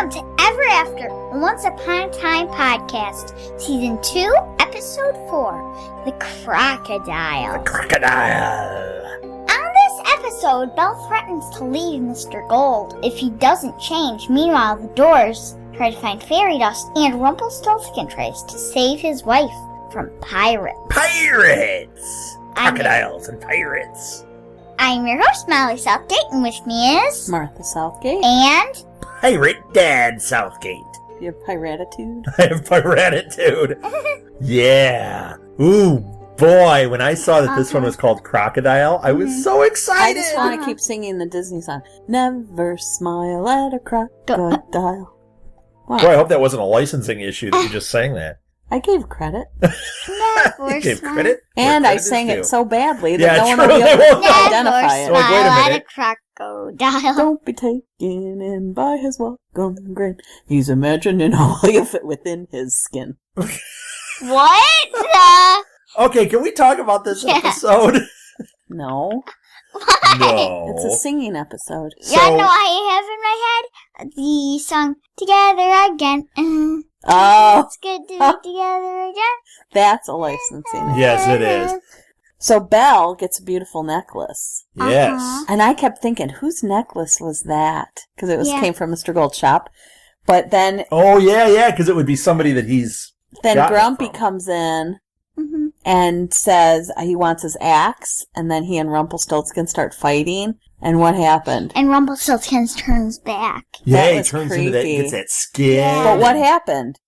Welcome to Ever After, a Once Upon a Time podcast, Season 2, Episode 4, The Crocodile. The Crocodile. On this episode, Belle threatens to leave Mr. Gold if he doesn't change. Meanwhile, the Doors try to find fairy dust, and Rumpelstiltskin tries to save his wife from pirates. Pirates! Crocodiles and pirates. I'm your host, Molly Southgate, and with me is... Martha Southgate. And... Pirate Dad Southgate. You have piratitude? I have piratitude. Yeah. Ooh, boy, when I saw that this one was called Crocodile, I was so excited. I just want to keep singing the Disney song. Never smile at a crocodile. Wow. Boy, I hope that wasn't a licensing issue that you just sang that. I gave credit. Never You gave smile. credit? And Where I credit sang is it due. so badly that Yeah, no one true, will be they able to won't know. identify Never it. So, like, wait a smile at a minute. crocodile. Don't be taken in by his welcome grin. He's imagining all you fit within his skin. What the... Okay, can we talk about this Yeah. episode? No. No. It's a singing episode. Yeah, no, I have in my head the song Together Again. Oh, It's good to be together again. that's a licensing. Yes, it is. So Belle gets a beautiful necklace. Yes. Uh-huh. And I kept thinking, whose necklace was that? Because it Yeah. came from Mr. Gold's shop. But then Oh, yeah, because it would be somebody that he's... gotten it Grumpy from. comes in Mm-hmm. and says he wants his axe, and then he and Rumpelstiltskin start fighting. And what happened? And Rumpelstiltskin turns back. Yeah, That he was turns into that, creepy. gets that skin. Yeah. But what happened?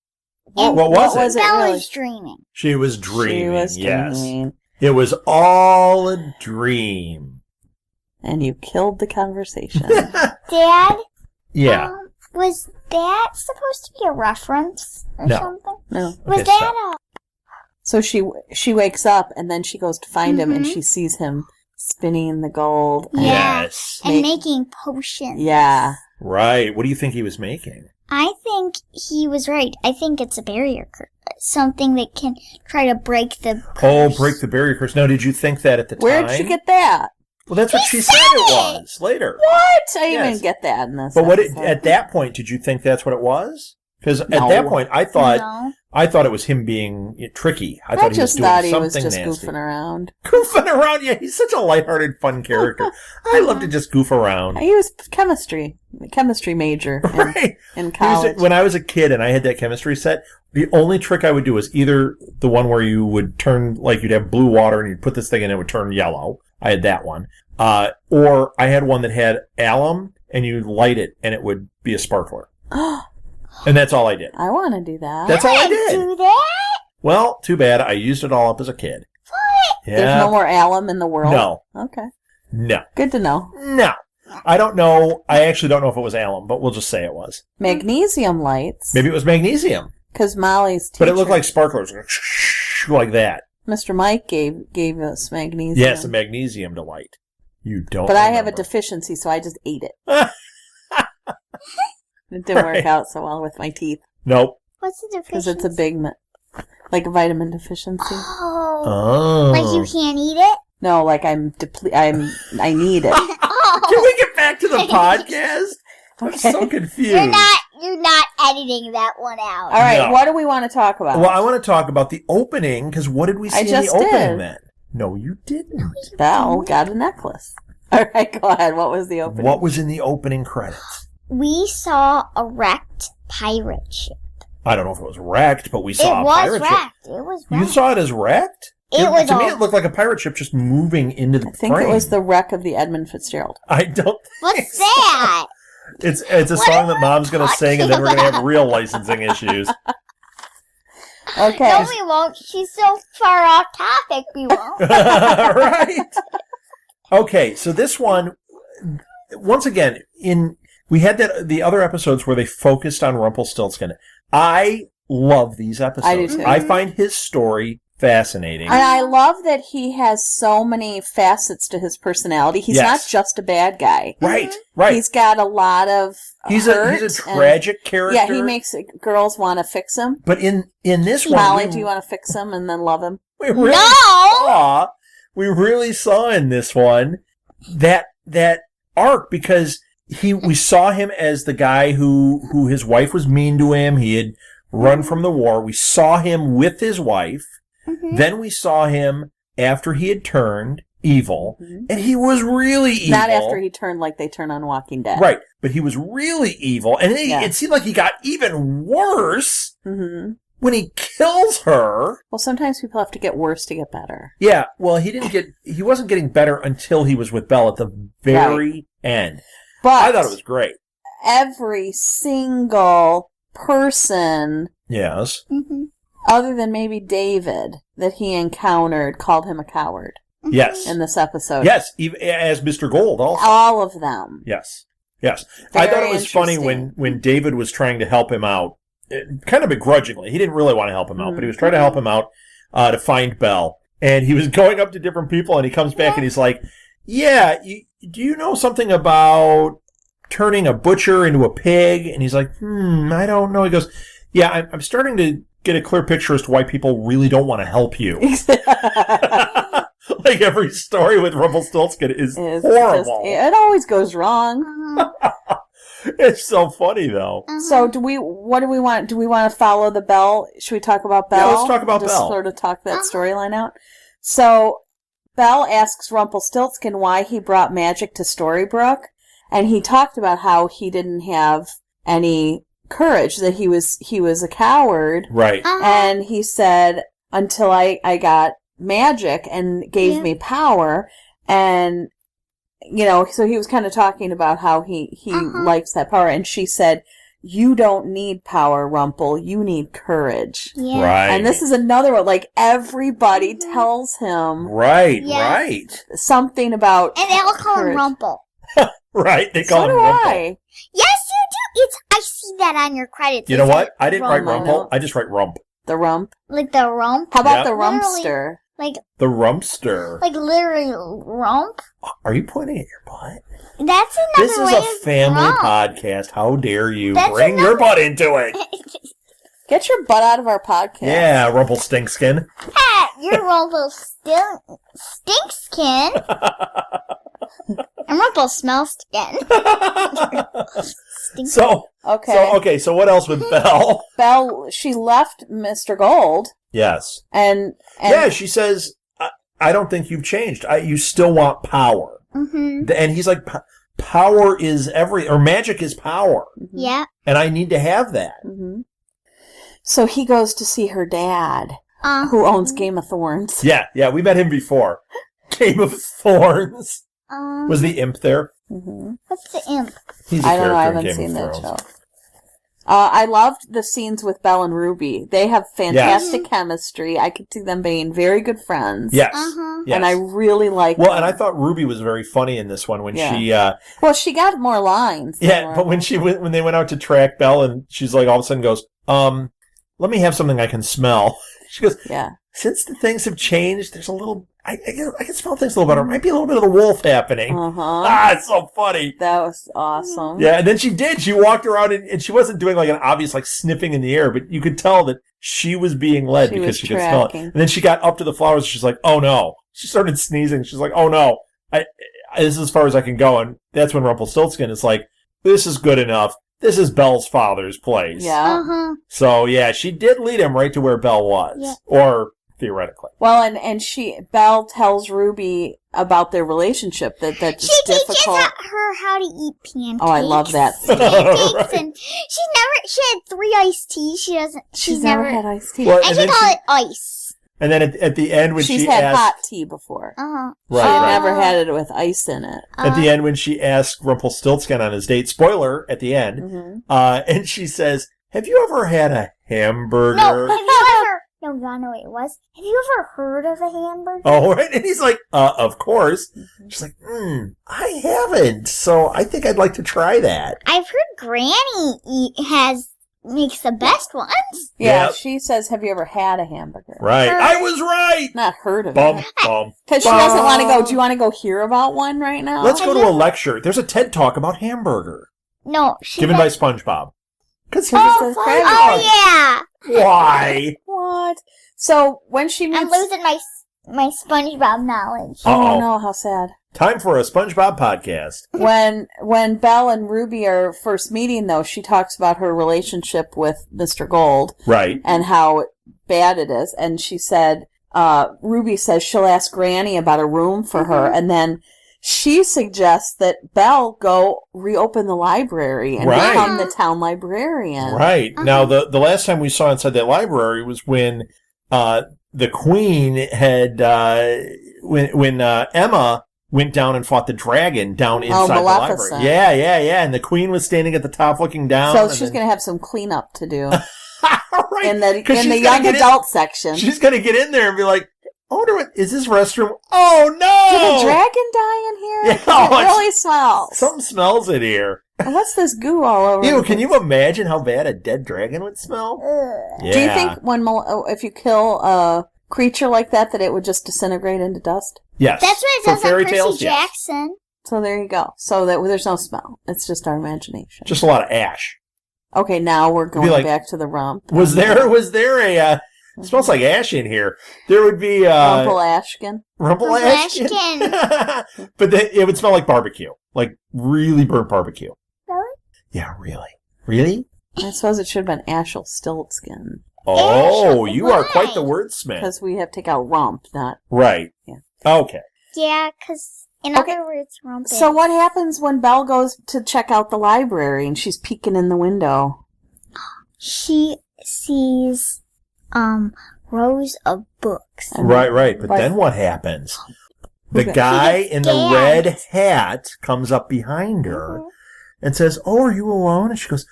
And What was it? was it Belle really? is dreaming. She was dreaming, She was yes. dreaming. It was all a dream. And you killed the conversation. Dad? Yeah. Was that supposed to be a reference or No. something? No. Was Okay, that stop. So she wakes up, and then she goes to find him, and Mhm. she sees him spinning the gold. And Yeah. Yes. And Make- making potions. Yeah. Right. What do you think he was making? I think he was right. I think it's a barrier curse. Something that can try to break the curse. Oh, break the barrier curse. Now, did you think that at the time? Where'd she get that? Well, that's what He she said said it it! was later. What? I didn't Yes. even get that in this. But episode. at that point, did you think that's what it was? Because at No. that point, I thought No. it was him being tricky. I I thought just he was thought doing he was something just nasty. goofing around. Goofing around. Yeah, he's such a lighthearted, fun character. I love to just goof around. He was chemistry major in, Right. in He was- college. when I was a kid and I had that chemistry set, the only trick I would do was either the one where you would turn, like you'd have blue water and you'd put this thing in and it would turn yellow. I had that one. Or I had one that had alum and you light it and it would be a sparkler. And that's all I did. I want to do that. That's all I Did did. do that? Well, too bad. I used it all up as a kid. There's Yeah. no more alum in the world? No. Okay. No. Good to know. No. I don't know. I actually don't know if it was alum, but we'll just say it was. Magnesium lights. Maybe it was magnesium. Because Molly's teacher, But it looked like sparklers. Like that. Mr. Mike gave us magnesium. Yes, a magnesium to light. You don't But I have a remember. deficiency, so I just ate it. It didn't work Right. out so well with my teeth. Nope. What's the Because deficiency? it's a big, like a vitamin deficiency. Oh. Oh. Like you can't eat it? No, like I need it. Oh. Can we get back to the podcast? I'm so Okay. confused. You're not editing that one out. All right, No. what do we want to talk about? Well, I want to talk about the opening, because what did we see I in the just opening did. then? No, you didn't. Belle got a necklace. All right, go ahead. What was the opening? What was in the opening credits? We saw a wrecked pirate ship. I don't know if it was wrecked, but we saw It a was pirate ship. wrecked. It was You wrecked. saw it as wrecked? It was to me, all- it looked like a pirate ship just moving into the I think frame. it was the wreck of the Edmund Fitzgerald. I don't. What's that? It's a What song am that Mom's going to talking sing, and then we're going to have about? real licensing issues. Okay. No, we won't. She's so far off topic, we won't. Right? Okay, so this one, once again, we had the other episodes where they focused on Rumpelstiltskin. I love these episodes. I do too. I find his story fascinating. And I love that he has so many facets to his personality. He's Yes. not just a bad guy. Right, right. He's got a lot of He's hurt a and- tragic character. Yeah, he makes girls want to fix him. But in this one, Molly, do you want to fix him and then love him? we really No! saw, we really saw in this one that arc, because we saw him as the guy who his wife was mean to him. He had run from the war. We saw him with his wife. Mm-hmm. Then we saw him after he had turned evil, and he was really evil. Not after he turned like they turn on Walking Dead. Right, but he was really evil, and it seemed like he got even worse when he kills her. Well, sometimes people have to get worse to get better. Yeah, well, he wasn't getting better until he was with Belle at the very end. But I thought it was great. Every single person, Yes, other than maybe David, that he encountered called him a coward. Yes. In this episode. Yes, even as Mr. Gold also. All of them. Yes. Yes. Very I thought it was funny when David was trying to help him out, kind of begrudgingly. He didn't really want to help him out, but he was trying to help him out to find Belle. And he was going up to different people, and he comes back and he's like, yeah, do you know something about turning a butcher into a pig? And he's like, I don't know. He goes, yeah, I'm starting to get a clear picture as to why people really don't want to help you. Like every story with Rumpelstiltskin is horrible. It always goes wrong. It's so funny though. So what do we want? Do we want to follow the Belle? Should we talk about Belle? Yeah, let's talk about Just Belle. sort of talk that storyline out. So Belle asks Rumpelstiltskin why he brought magic to Storybrooke, and he talked about how he didn't have any courage, that he was a coward. Right. And he said, until I got magic and gave me power, and so he was kind of talking about how he likes that power, and she said, you don't need power, Rumple, you need courage. Yeah. Right. And this is another one, like everybody tells him Right, Yeah. right. something about And they all call him courage. Rumple. Right, they So call him do Rumple. I. Yes, you do. I see that on your credits. You know It what? says I didn't write Rumple. Rumple, I just write Rump. The rump. Like the rump. How about Yeah. the Literally. rumpster? Like The Rumpster. literally rump. Are you pointing at your butt? That's another This is way a of family rump. podcast. How dare you That's bring your butt into it? Get your butt out of our podcast. Yeah, Rumpelstinkskin. Pat, you're Rumple stinkskin. And Rumple smells skin. So what else with Belle? Belle, she left Mr. Gold, Yes. and Yeah, she says, I don't think you've changed. You still want power. Mm-hmm. And he's like, power is or magic is power. Yeah. And I need to have that. So he goes to see her dad, who owns Game of Thorns. Yeah, we met him before. Game of Thorns. Was the imp there? What's the imp? He's a I don't know. I character in haven't Game seen of that Thrones. show. I loved the scenes with Belle and Ruby. They have fantastic chemistry. I could see them being very good friends. Yes. Yes. And I really like Well, and I thought Ruby was very funny in this one when she Well, she got more lines. than but when they went out to track Belle and she's like all of a sudden goes, let me have something I can smell. She goes, since the things have changed, there's a little I can smell things a little better. Might be a little bit of the wolf happening. It's so funny. That was awesome. Yeah, and then she did. She walked around and she wasn't doing like an obvious like sniffing in the air, but you could tell that she was being led She because was she could smell it. tracking. And then she got up to the flowers. She's like, "Oh no!" She started sneezing. She's like, "Oh no! This is as far as I can go." And that's when Rumpelstiltskin is like, "This is good enough. This is Belle's father's place." Yeah. So yeah, she did lead him right to where Belle was, or theoretically. Well, and Belle tells Ruby about their relationship that's difficult. Teaches her how to eat pancakes. Oh, I love that. Pancakes, Right. and she had 3 iced teas. She's never had iced tea. Well, And she then called it ice. And then at the end when She's she had asked, hot tea before. right, She had right. never had it with ice in it. At the end when she asked Rumpelstiltskin on his date, spoiler at the end, and she says, "Have you ever had a hamburger?" No, have you ever? No, you wanna know what it was? Have you ever heard of a hamburger? Oh, right. And he's like, of course. She's like, I haven't. So I think I'd like to try that. I've heard Granny makes the best ones. Yeah, Yep. she says, "Have you ever had a hamburger?" Right. Heard. I was right. Not heard of Bum, it. bum. Because she doesn't want to go. Do you want to go hear about one right now? Let's go to a lecture. There's a TED Talk about hamburger No, she given by said- SpongeBob. Because Oh, Oh yeah, Why? What? So when she meets... I'm losing my SpongeBob knowledge. Oh, Uh-oh. no, how sad. Time for a SpongeBob podcast. When Belle and Ruby are first meeting, though, she talks about her relationship with Mr. Gold. Right. And how bad it is. And she said, Ruby says she'll ask Granny about a room for her. And then she suggests that Belle go reopen the library and become the town librarian. Right. Now, the last time we saw inside that library was when the Queen had, when Emma went down and fought the dragon down inside the library. Yeah. And the Queen was standing at the top looking down. So she's going to have some cleanup to do. Right. In the young adult section. She's going to get in there and be like, I wonder what, is this restroom? Oh, no! Did a dragon die in here? Yeah, it really smells. Something smells in here. And what's this goo all over? Ew, can you imagine how bad a dead dragon would smell? Yeah. Do you think if you kill a creature like that it would just disintegrate into dust? Yes. That's what it does on Percy tales, Jackson. Yes. So there you go. So that there's no smell. It's just our imagination. Just a lot of ash. Okay, now we're going back to the rump. Was there a... It smells like ash in here. There would be... Rumpel-Ashkin. Rumpel-Ashkin. But it would smell like barbecue. Like really burnt barbecue. Really? Yeah, really. Really? I suppose it should have been Ashel Stiltskin. Oh, you are quite the wordsmith. Because we have to take out rump, not... Right. Yeah. Okay. Yeah, because in other words, rump So what happens when Belle goes to check out the library and she's peeking in the window? She sees rows of books. Right. But then what happens? The guy in the red hat comes up behind her and says, "Oh, are you alone?" And she goes,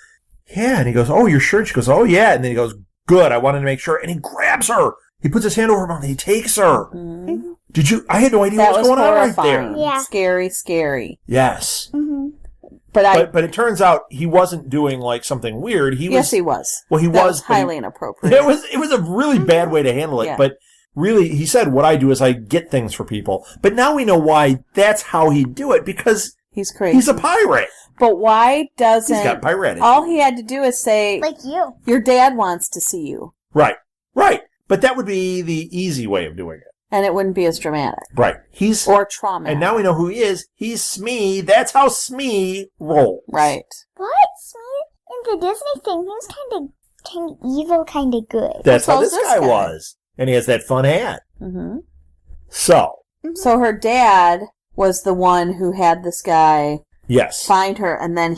"Yeah." And he goes, "Oh, you're sure?" And she goes, "Oh, yeah." And then he goes, "Good, I wanted to make sure." And he grabs her. He puts his hand over her mouth and he takes her. Mm-hmm. Did you? I had no idea what was going on right there. Yeah. Scary. Yes. Mm-hmm. But it turns out he wasn't doing like something weird. Yes, he was. Well, he was highly inappropriate. It was a really bad way to handle it. Yeah. But really, he said, "What I do is I get things for people." But now we know why that's how he'd do it, because he's crazy. He's a pirate. But why doesn't... He's got pirate. All he had to do is say... Like you. Your dad wants to see you. Right. But that would be the easy way of doing it. And it wouldn't be as dramatic. Right. Or traumatic. And now we know who he is. He's Smee. That's how Smee rolls. Right. What? Smee? In the Disney thing, he was kind of evil, kind of good. That's how this guy was. And he has that fun hat. Mm-hmm. So So her dad was the one who had this guy... Yes. Find her, and then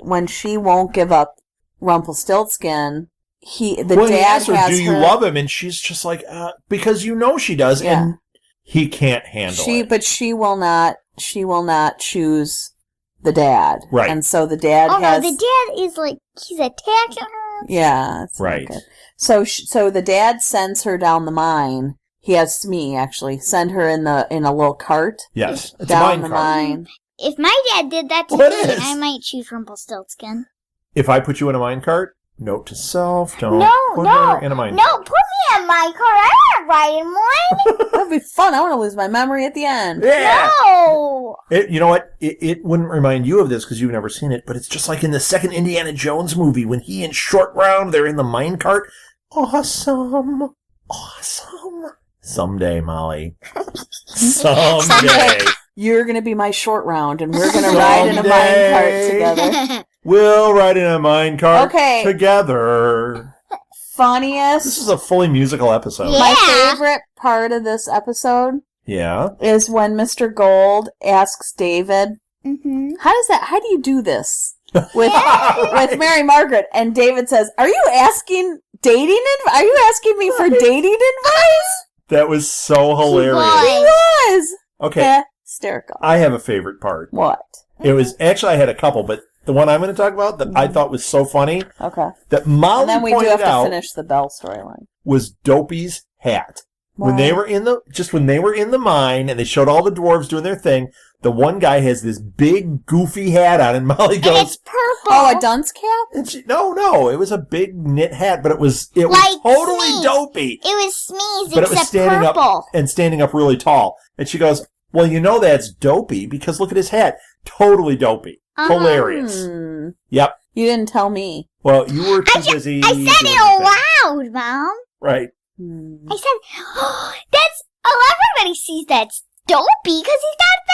when she won't give up Rumpelstiltskin, dad asks her, has "Do you love him?" And she's just like, because you know she does, and he can't handle it. But she will not choose the dad. Right. And so the dad no, the dad is like, he's attacking her. Yeah. It's right. So the dad sends her down the mine. He has Smee, actually, send her in a little cart. Yes. It's down a mine. If my dad did that to me, I might choose Rumpelstiltskin. If I put you in a minecart, note to self, don't put her in a minecart. No, put me in my car. I don't ride in one. That'd be fun. I want to lose my memory at the end. Yeah. No. You know what? It wouldn't remind you of this because you've never seen it, but it's just like in the second Indiana Jones movie when he and Short Round, they're in the minecart. Awesome. Someday, Molly. Someday. You're going to be my Short Round, and we're going to ride in a minecart together. We'll ride in a minecart together. Funniest. This is a fully musical episode. Yeah. My favorite part of this episode is when Mr. Gold asks David, how do you do this with Mary Margaret? And David says, Are you asking me for dating advice? That was so hilarious. He was. Okay. Hysterical. I have a favorite part. What? It was, actually I had a couple, but the one I'm going to talk about that I thought was so funny. Okay. That Molly and then we pointed do have out to finish the Belle storyline. Was Dopey's hat. Wow. When they were in the mine and they showed all the dwarves doing their thing, the one guy has this big goofy hat on and Molly goes, and it's purple. Oh, a dunce cap? And no, it was a big knit hat, but it was like totally Smee's. Dopey. It was Smee's, but except it was standing purple. up and standing up really tall. And she goes, "Well, you know that's Dopey because look at his hat. Totally Dopey. Hilarious." Yep. You didn't tell me. Well, you were too busy. I said it aloud, Mom. Right. I said, that's, everybody sees that's dopey because he's got the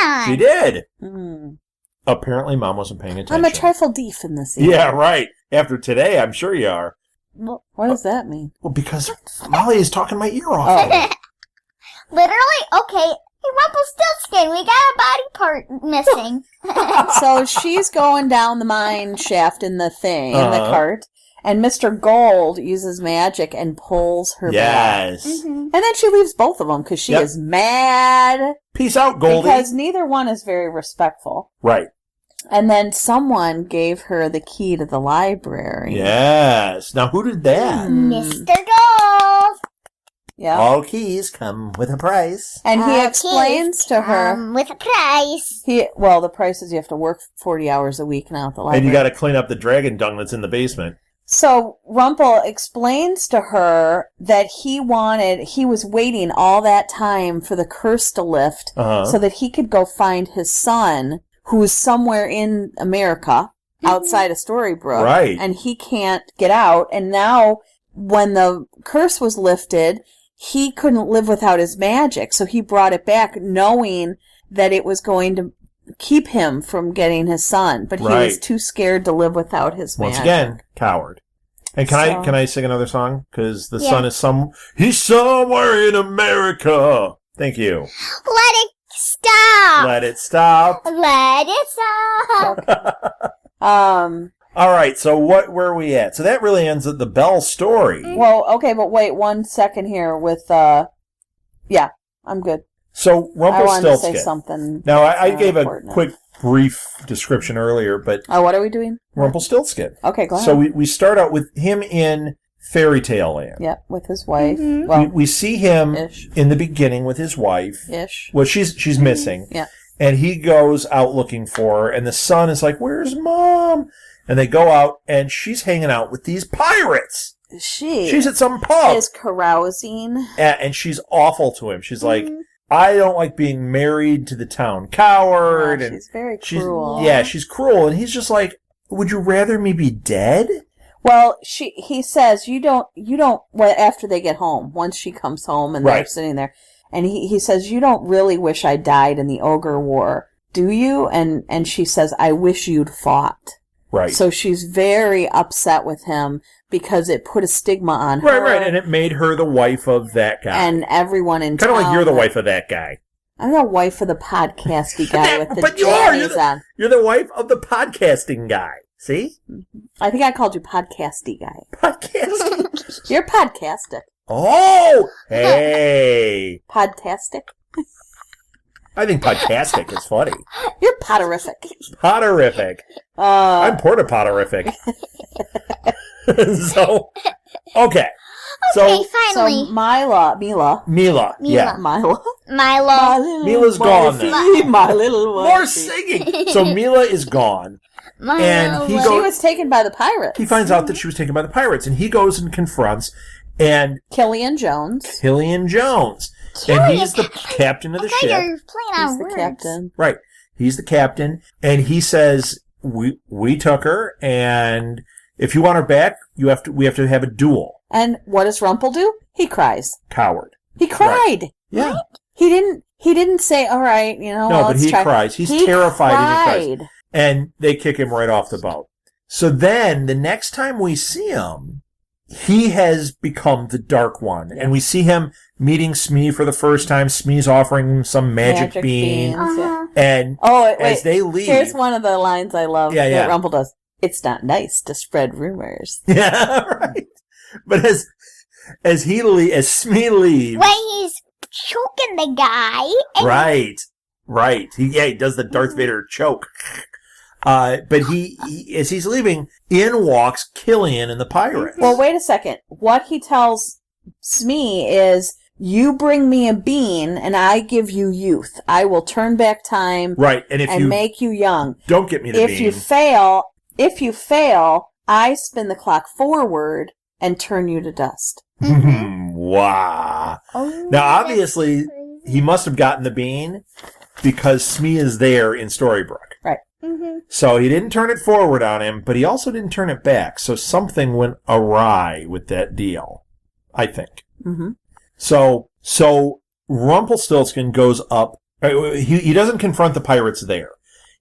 hat on. She did. Mm. Apparently, Mom wasn't paying attention. I'm a trifle deaf in this. Evening. Yeah, right. After today, I'm sure you are. Well, what does that mean? Well, because Molly is talking my ear off. Oh. Literally, okay. Hey, Rumpelstiltskin, we got a body part missing. So she's going down the mine shaft in the thing, in the Uh-huh. cart, and Mr. Gold uses magic and pulls her back. Yes. Mhm. And then she leaves both of them because she Yep. is mad Peace out, Goldie. because neither one is very respectful. Right. And then someone gave her the key to the library. Yes. Now, who did that? Mr. Gold. Yeah. All keys come with a price. And he Okay, explains to her, with a price. the price is you have to work 40 hours a week now at the library. And you got to clean up the dragon dung that's in the basement. So Rumpel explains to her that he was waiting all that time for the curse to lift Uh-huh. so that he could go find his son, who is somewhere in America outside of Storybrooke. Right. And he can't get out. And now when the curse was lifted, he couldn't live without his magic. So he brought it back knowing that it was going to keep him from getting his son. But he was Right. too scared to live without his Once magic. again, coward. And can So- I sing another song? Because the Yeah. son is he's somewhere in America. Thank you. Let it stop. Let it stop. Let it stop. All right, so where are we at? So that really ends at the Belle story. Well, okay, but wait 1 second here with, yeah, I'm good. So I wanted to say Rumpelstiltskin. something. Now, I gave a important. quick, brief description earlier, but Oh, what are we doing? Rumpelstiltskin. Okay, go ahead. So we start out with him in Fairy Tale Land. Yeah, with his wife. Mhm. Well, We see him ish. in the beginning with his wife. Ish. Well, she's missing. Yeah. And he goes out looking for her, and the son is like, "Where's Mom?" And they go out, and she's hanging out with these pirates. She's at some pub. is carousing. And she's awful to him. She's like, Mhm. I don't like being married to the town coward. Yeah, and she's very she's cruel. Yeah, she's cruel. And he's just like, would you rather me be dead? Well, he says, you don't, well, after they get home, once she comes home and they're Right. sitting there, and he says, you don't really wish I died in the Ogre War, do you? And she says, I wish you'd fought. Right. So she's very upset with him because it put a stigma on her. Right. And it made her the wife of that guy. And everyone in town. Kind of like you're the wife of that guy. I'm the wife of the podcasty guy with the But you are. jammies on. You're the wife of the podcasting guy. See? I think I called you podcasty guy. Podcasting. You're podcastic. Oh! Hey! Podtastic. I think podcastic is funny. You're potterific. Potterific. I'm porta potterific. So, okay. Okay, So, finally. So Mila. Mila. Yeah. Milo. Milo. Mila's gone then. My little one. More singing. So Mila is gone. And he She goes. was taken by the pirates. He finds out that she was taken by the pirates, and he goes and confronts and Killian Jones. Killian Jones, and he's the captain of the I thought ship. you were playing on He's the words. captain. Right. He's the captain, and he says, "We took her, and if you want her back, we have to have a duel." And what does Rumpel do? He cries. Coward. He cried. Yeah. He didn't say, all right, No, well, but let's he try. cries. He's He terrified and he cries. cried. And they kick him right off the boat. So then, the next time we see him, he has become the Dark One. And we see him meeting Smee for the first time. Smee's offering him some magic bean. beans, Uh-huh. And Oh, wait. as they leave... Here's one of the lines I love Yeah, yeah. that Rumpel does. It's not nice to spread rumors. Yeah, right. But as Smee leaves... When he's choking the guy. And Right. He does the Darth Vader choke. But he as he's leaving, in walks Killian and the pirates. Well, wait a second. What he tells Smee is, you bring me a bean and I give you youth. I will turn back time Right, and if and you make you young. don't get me the If bean... you fail, I spin the clock forward and turn you to dust. Wow. Oh, Now, obviously, he must have gotten the bean because Smee is there in Storybrooke. Right. Mm-hmm. So he didn't turn it forward on him, but he also didn't turn it back. So something went awry with that deal, I think. Mm-hmm. So Rumpelstiltskin goes up. He doesn't confront the pirates there.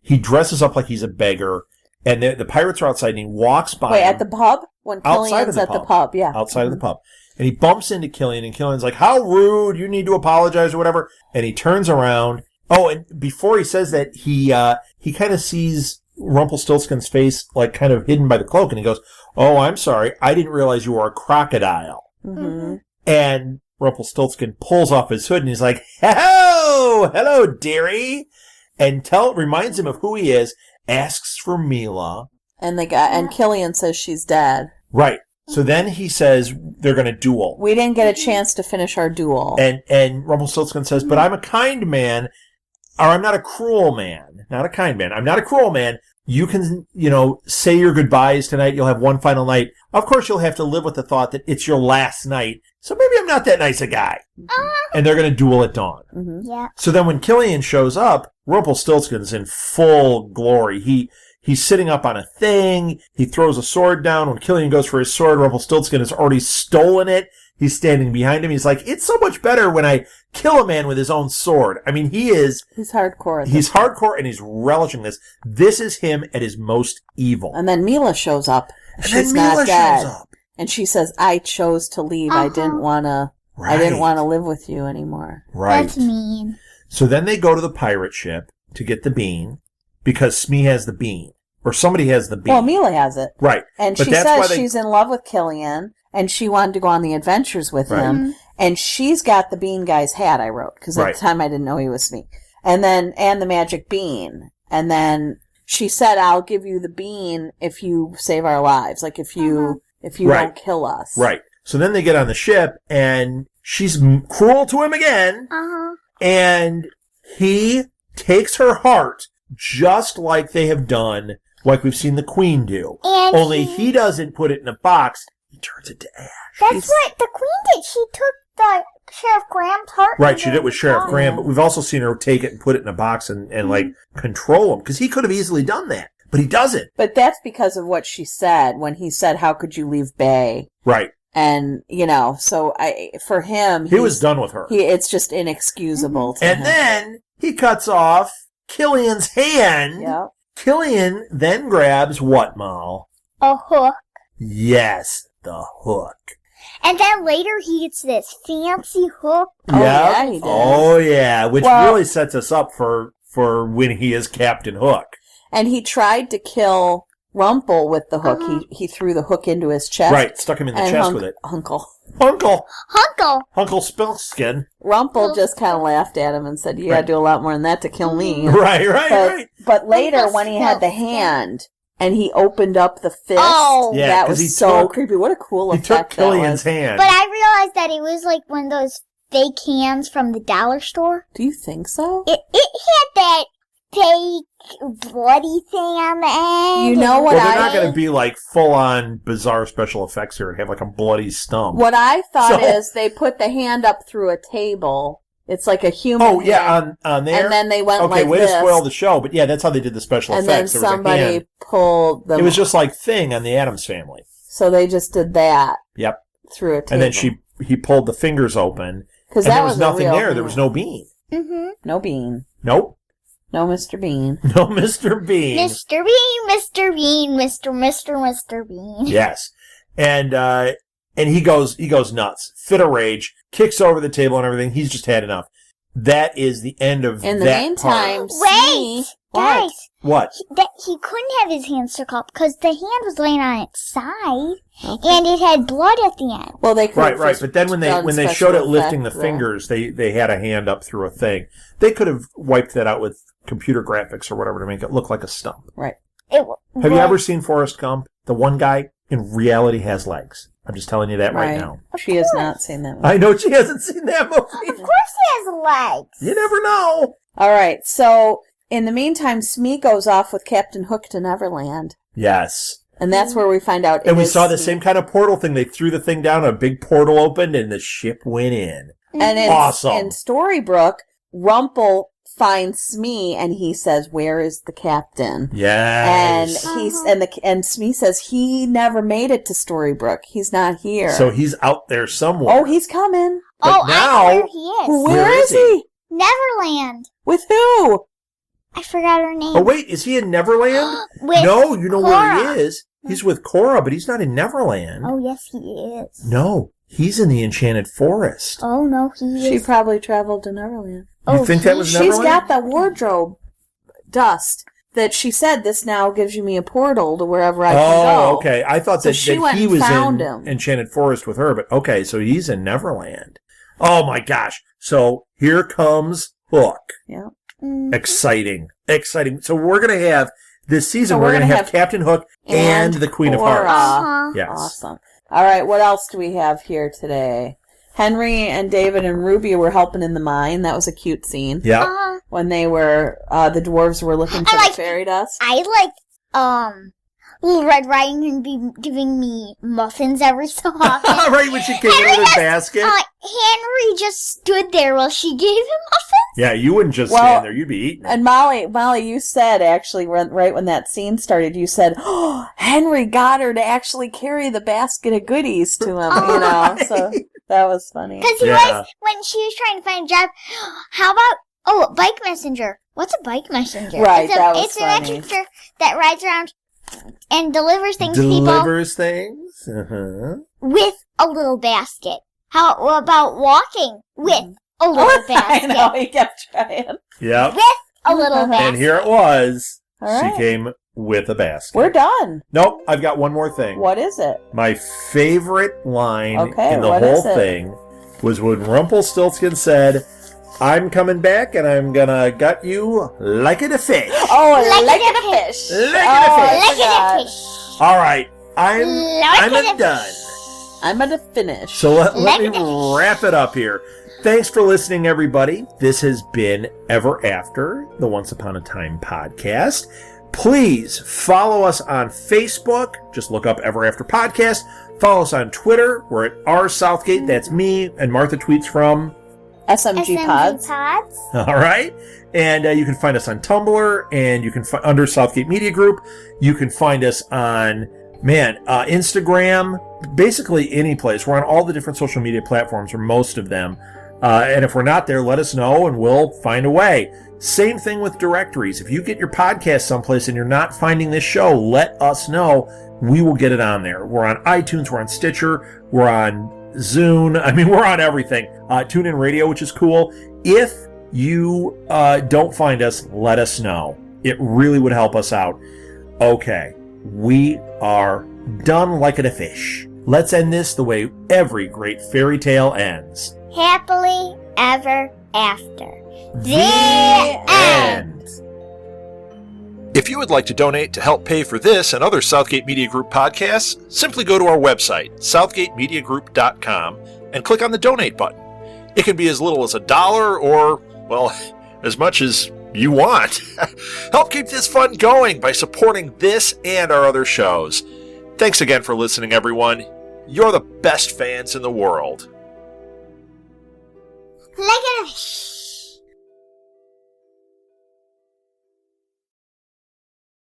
He dresses up like he's a beggar, and the pirates are outside, and he walks by. Wait, at the pub? When Killian's at the pub, yeah. Outside of the pub. And he bumps into Killian, and Killian's like, how rude, you need to apologize or whatever. And he turns around. Oh, and before he says that, he kind of sees Rumpelstiltskin's face, like, kind of hidden by the cloak, and he goes, oh, I'm sorry, I didn't realize you were a crocodile. Mm-hmm. And Rumpelstiltskin pulls off his hood, and he's like, hello, dearie. And reminds him of who he is, asks for Mila. And Killian says she's dead. Right. So then he says they're going to duel. We didn't get a chance to finish our duel. And Rumpelstiltskin says, but I'm a kind man, or I'm not a cruel man. Not a kind man. I'm not a cruel man. You can, say your goodbyes tonight. You'll have one final night. Of course, you'll have to live with the thought that it's your last night. So maybe I'm not that nice a guy. And they're going to duel at dawn. Mm-hmm. Yeah. So then when Killian shows up, Rumpelstiltskin's in full glory. He's sitting up on a thing. He throws a sword down. When Killian goes for his sword, Rumpelstiltskin has already stolen it. He's standing behind him. He's like, it's so much better when I kill a man with his own sword. I mean, he's hardcore. He's hardcore, and he's relishing this. This is him at his most evil. And then Mila shows up. She's not dead. And she says, I chose to leave. I didn't want to. Right. I didn't want to live with you anymore. Right. That's mean. So then they go to the pirate ship to get the bean, because Smee has the bean. Or somebody has the bean. Well, Mila has it. Right. And she says she's in love with Killian, and she wanted to go on the adventures with him. And she's got the bean guy's hat, I wrote, because at the time I didn't know he was Smee. And the magic bean. And then she said, I'll give you the bean if you save our lives. Like, if you don't kill us. Right. So then they get on the ship, and she's cruel to him again. And he takes her heart, just like they have done, like we've seen the Queen do. And only he doesn't put it in a box. He turns it to ash. That's what the Queen did. She took the Sheriff Graham's heart. Right, she did it with Sheriff Graham, but we've also seen her take it and put it in a box and like, control him. Because he could have easily done that, but he doesn't. But that's because of what she said when he said, how could you leave Bay? Right. And, so for him... He was done with her. It's just inexcusable to him. And then he cuts off Killian's hand. Yep. Killian then grabs what, Mal? A hook. Yes, the hook. And then later he gets this fancy hook. Yeah, he does. Oh, yeah, which really sets us up for when he is Captain Hook. And he tried to kill Rumple with the hook. He threw the hook into his chest. Right, stuck him in the chest with it. Hunkle Spilkskin. Rumple just kind of laughed at him and said, you gotta do a lot more than that to kill me. Right. But later, when he had the hand, and he opened up the fist, that was so creepy. What a cool effect he took Killian's hand. But I realized that it was like one of those fake hands from the dollar store. Do you think so? It had that fake bloody thing on the end. You know what? Well, they're not going to be like full-on bizarre special effects here and have like a bloody stump. What I thought is they put the hand up through a table. It's like a human hand. Oh, yeah, on there? And then they went like this. Okay, way to spoil the show, but yeah, that's how they did the special effects. And then somebody pulled them. It was just like Thing on the Addams Family. So they just did that. Yep. Through a table. And then he pulled the fingers open. Because there was nothing there. Hand. There was no bean. Mm-hmm. No bean. Nope. No Mr. Bean. No Mr. Bean. Mr. Bean, Mr. Bean, Mr. Bean. Yes. And he goes nuts. Fit of rage. Kicks over the table and everything. He's just had enough. That is the end of that In the meantime, wait, guys. What? He couldn't have his hand stuck up because the hand was laying on its side, and it had blood at the end. Well, they could right. But then when they showed it lifting the fingers, they had a hand up through a thing. They could have wiped that out with computer graphics or whatever to make it look like a stump. Right. Have you ever seen Forrest Gump? The one guy in reality has legs. I'm just telling you that right now. She has not seen that movie. I know she hasn't seen that movie. Of course he has legs. You never know. All right, so in the meantime, Smee goes off with Captain Hook to Neverland. Yes. And that's where we find out. And we saw the same kind of portal thing. They threw the thing down, a big portal opened, and the ship went in. And awesome. In Storybrooke, Rumple finds Smee and he says, "Where is the captain?" Yes. And Smee says he never made it to Storybrooke. He's not here. So he's out there somewhere. Oh, he's coming. But now, I know where he is. Where is he? Neverland. With who? I forgot her name. Oh, wait, is he in Neverland? With No, you know where Cora. he is. He's with Cora, but he's not in Neverland. Oh, yes, he is. No, he's in the Enchanted Forest. Oh, no, he She is. probably traveled to Neverland. You think that was Neverland? She's got the wardrobe dust that she said this now gives me a portal to wherever I can go. Oh, okay. I thought So that, she that went he and was found in him. Enchanted Forest with her, but okay, so he's in Neverland. Oh my gosh. So here comes Hook. Yeah. Exciting. So we're going to have, this season, So we're we're going to gonna have Captain Hook and the Queen of Cora. Hearts. Yes. Awesome. All right, what else do we have here today? Henry and David and Ruby were helping in the mine. That was a cute scene. Yeah. When they were, the dwarves were looking for the fairy dust. I like, Little Red Riding Hood be giving me muffins every so often. Right, when she came in with her basket. Henry just stood there while she gave him muffins. Yeah, you wouldn't just stand there. You'd be eating it. And Molly, you said actually right when that scene started, you said, "Oh, Henry got her to actually carry the basket of goodies to him." You know, so that was funny. Because he was, when she was trying to find a job, how about, bike messenger. What's a bike messenger? Right, that was It's funny. a messenger that rides around and delivers things to Delivers things? Uh-huh. people with a little basket. How about walking with a little basket? I know, he kept trying. Yep. With a little basket. And here it was. All right. She came with a basket. We're done. Nope, I've got one more thing. What is it? My favorite line Okay, in the what whole is it? thing was when Rumpelstiltskin said, "I'm coming back and I'm gonna gut you like a fish." Oh, Like like a a fish. Like a Oh, fish. I Like forgot. a fish. All right, I'm Like a done. I'm gonna finish. So let Like me a fish. wrap it up here. Thanks for listening, everybody. This has been Ever After, the Once Upon a Time podcast. Please follow us on Facebook. Just look up Ever After Podcast. Follow us on Twitter. We're at R Southgate. That's me. And Martha tweets from. SMG Pods. All right. And you can find us on Tumblr. And you can find under Southgate Media Group. You can find us on, Instagram. Basically any place. We're on all the different social media platforms, or most of them. And if we're not there, let us know and we'll find a way. Same thing with directories. If you get your podcast someplace and you're not finding this show, let us know. We will get it on there. We're on iTunes, we're on Stitcher, we're on Zune. We're on everything. TuneIn Radio, which is cool. If you don't find us, let us know. It really would help us out. Okay, we are done like a fish. Let's end this the way every great fairy tale ends. Happily ever after. The end. If you would like to donate to help pay for this and other Southgate Media Group podcasts, simply go to our website, southgatemediagroup.com, and click on the donate button. It can be as little as $1 or, as much as you want. Help keep this fun going by supporting this and our other shows. Thanks again for listening, everyone. You're the best fans in the world. Like a fish.